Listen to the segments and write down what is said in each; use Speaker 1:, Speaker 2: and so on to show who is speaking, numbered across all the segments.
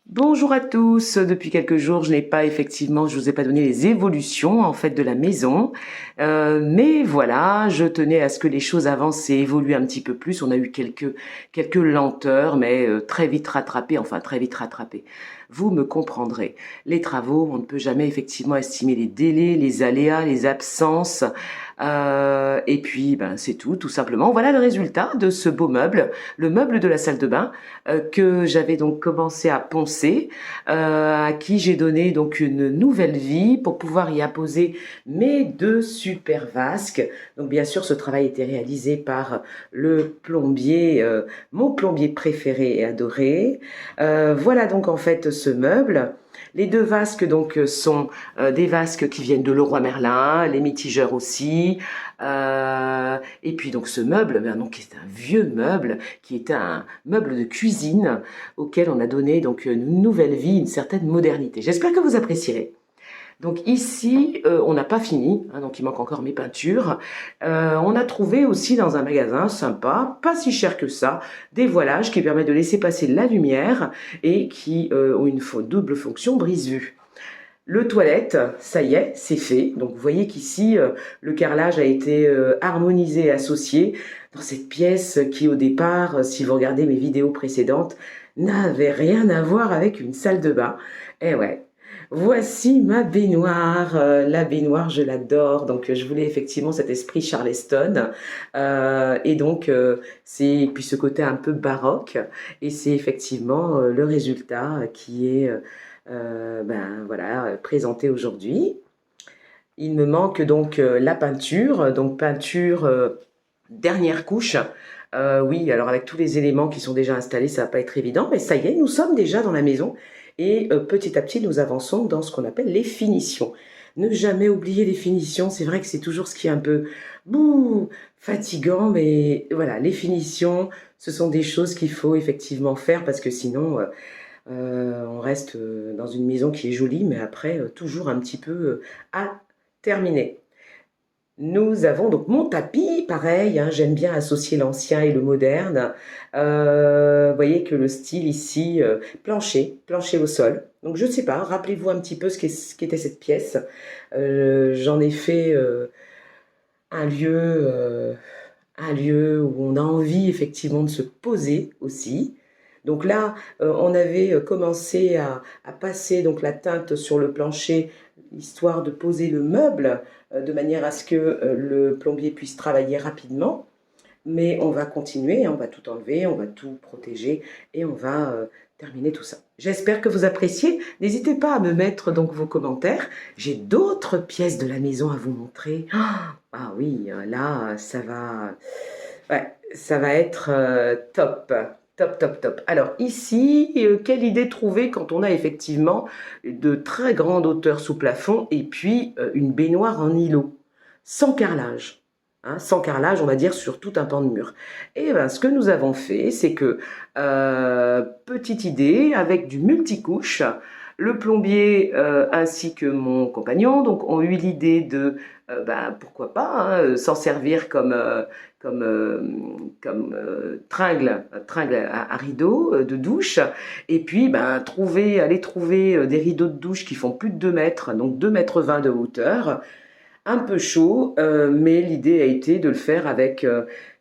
Speaker 1: Bonjour à tous. Depuis quelques jours, je n'ai pas effectivement, je vous ai pas donné les évolutions en fait de la maison, mais voilà, je tenais à ce que les choses avancent et évoluent un petit peu plus. On a eu quelques lenteurs, mais très vite rattrapées. Enfin, très vite rattrapées. Vous me comprendrez. Les travaux, on ne peut jamais effectivement estimer les délais, les aléas, les absences. Et puis, ben, c'est tout simplement. Voilà le résultat de ce beau meuble, le meuble de la salle de bain que j'avais donc commencé à poncer, à qui j'ai donné donc une nouvelle vie pour pouvoir y apposer mes deux super vasques. Donc bien sûr, ce travail était réalisé par le plombier, mon plombier préféré et adoré. Voilà donc en fait ce meuble. Les deux vasques donc sont des vasques qui viennent de Leroy Merlin, les mitigeurs aussi. Et puis donc ce meuble, ben, donc, est un vieux meuble qui est un meuble de cuisine auquel on a donné donc une nouvelle vie, une certaine modernité. J'espère que vous apprécierez. Donc ici, on n'a pas fini, hein, donc il manque encore mes peintures. On a trouvé aussi dans un magasin sympa, pas si cher que ça, des voilages qui permettent de laisser passer la lumière et qui ont une double fonction brise-vue. Le toilette, ça y est, c'est fait. Donc vous voyez qu'ici, le carrelage a été harmonisé et associé dans cette pièce qui au départ, si vous regardez mes vidéos précédentes, n'avait rien à voir avec une salle de bain. Et ouais, voici ma baignoire. La baignoire, je l'adore. Donc je voulais effectivement cet esprit Charleston. Et donc c'est puis ce côté un peu baroque. Et c'est effectivement le résultat qui est ben, voilà, présenté aujourd'hui. Il me manque donc la peinture, donc peinture dernière couche. Oui, alors avec tous les éléments qui sont déjà installés, ça va pas être évident, mais ça y est, nous sommes déjà dans la maison et petit à petit, nous avançons dans ce qu'on appelle les finitions. Ne jamais oublier les finitions, c'est vrai que c'est toujours ce qui est un peu fatigant, mais voilà, les finitions, ce sont des choses qu'il faut effectivement faire parce que sinon, on reste dans une maison qui est jolie, mais après, toujours un petit peu à terminer. Nous avons donc mon tapis, pareil, hein, j'aime bien associer l'ancien et le moderne. Vous voyez que le style ici, plancher au sol. Donc je ne sais pas, rappelez-vous un petit peu ce qu'était cette pièce. J'en ai fait un lieu, euh, un lieu où on a envie effectivement de se poser aussi. Donc là, on avait commencé à passer donc la teinte sur le plancher, histoire de poser le meuble de manière à ce que le plombier puisse travailler rapidement. Mais on va continuer, hein, on va tout enlever, on va tout protéger et on va terminer tout ça. J'espère que vous appréciez. N'hésitez pas à me mettre donc vos commentaires. J'ai d'autres pièces de la maison à vous montrer. Ah oui, là, ouais, ça va être top. Top, top, top. Alors ici, quelle idée trouver quand on a effectivement de très grandes hauteurs sous plafond et puis une baignoire en îlot, sans carrelage. Hein, sans carrelage, on va dire, sur tout un pan de mur. Et ben, ce que nous avons fait, c'est que, petite idée, avec du multicouche, le plombier ainsi que mon compagnon donc, ont eu l'idée de, ben, pourquoi pas, hein, s'en servir comme, euh, tringle à rideau de douche, et puis ben, aller trouver des rideaux de douche qui font plus de 2 mètres, donc 2,20 m de hauteur, un peu chaud, mais l'idée a été de le faire avec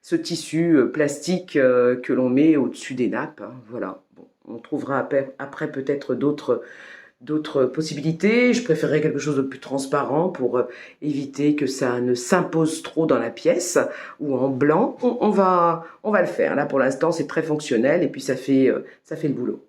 Speaker 1: ce tissu plastique que l'on met au-dessus des nappes. Hein, voilà. Bon, on trouvera après peut-être d'autres possibilités. Je préférerais quelque chose de plus transparent pour éviter que ça ne s'impose trop dans la pièce ou en blanc. On va le faire. Là, pour l'instant, c'est très fonctionnel et puis ça fait le boulot.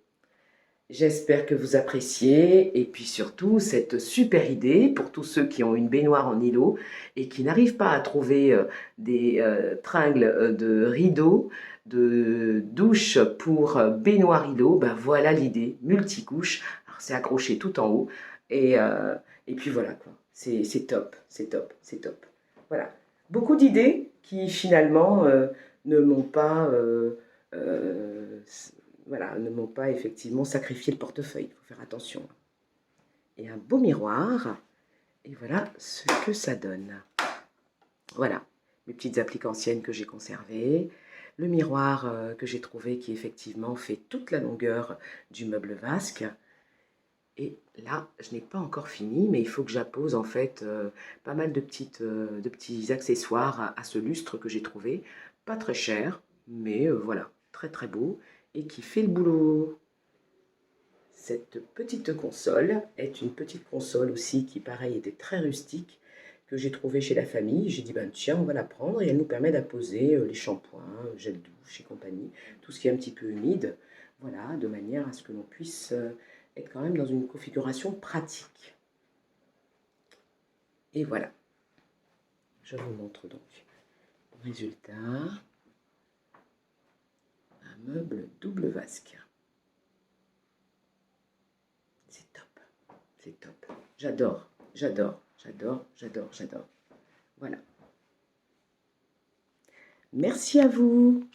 Speaker 1: J'espère que vous appréciez et puis surtout cette super idée pour tous ceux qui ont une baignoire en îlot et qui n'arrivent pas à trouver des tringles de rideaux, de douche pour baignoire îlot. Ben voilà l'idée, multicouche. Alors c'est accroché tout en haut et puis voilà quoi. C'est top, c'est top, c'est top. Voilà. Beaucoup d'idées qui finalement ne m'ont pas voilà, ne m'ont pas effectivement sacrifié le portefeuille. Il faut faire attention. Et un beau miroir. Et voilà ce que ça donne. Voilà, mes petites appliques anciennes que j'ai conservées. le miroir que j'ai trouvé qui effectivement fait toute la longueur du meuble vasque. Et là, je n'ai pas encore fini, mais il faut que j'appose en fait pas mal de petits accessoires à ce lustre que j'ai trouvé. Pas très cher, mais voilà, très très beau et qui fait le boulot. Cette petite console est une petite console aussi qui, pareil, était très rustique, que j'ai trouvée chez la famille. J'ai dit, ben tiens, on va la prendre et elle nous permet d'apposer les shampoings, gel douche et compagnie, tout ce qui est un petit peu humide, voilà, de manière à ce que l'on puisse être quand même dans une configuration pratique. Et voilà, je vous montre donc le résultat, un meuble double vasque. C'est top, c'est top. J'adore, j'adore, j'adore, j'adore, j'adore. Voilà. Merci à vous.